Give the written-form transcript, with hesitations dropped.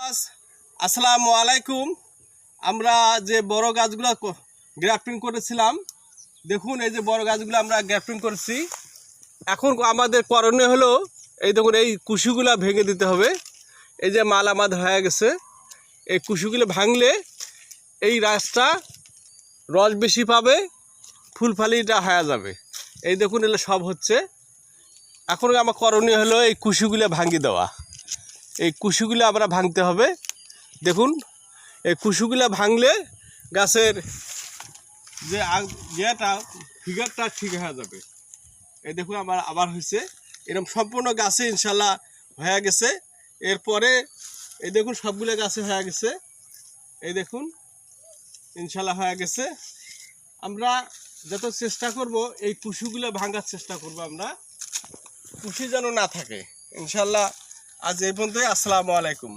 আসসালামু আলাইকুম। আমরা যে বড় গাছগুলো গ্রাফটিং করেছিলাম, দেখুন এই যে বড় গাছগুলো আমরা গ্রাফটিং করেছি। এখন আমাদের করণীয় হলো এই দেখুন এই কুশিগুলো ভেঙে দিতে হবে। এই যে মাল আমাদের হয়ে গেছে, এই কুশিগুলো ভাঙলে এই গাছটা রস বেশি পাবে, ফুলফালিটা হয়ে যাবে। এই দেখুন এগুলো সব হচ্ছে। এখন আমার করণীয় হলো এই কুশিগুলো ভাঙিয়ে দেওয়া। এই কুশিগুলো আমরা ভাঙতে হবে। দেখুন এই কুশিগুলো ভাঙলে গাছের যে ইয়েটা ফিগারটা ঠিক হয়ে যাবে। এই দেখুন আমার আবার হয়েছে এরকম সম্পূর্ণ গাছে ইনশাল্লাহ হয়ে গেছে। এরপরে এই দেখুন সবগুলো গাছে হয়ে গেছে। এই দেখুন ইনশাল্লাহ হয়ে গেছে। আমরা যত চেষ্টা করব এই কুশিগুলো ভাঙার চেষ্টা করব, আমরা কুশি যেন না থাকে। ইনশাল্লাহ আজ এই পর্যন্তই। আসসালামু আলাইকুম।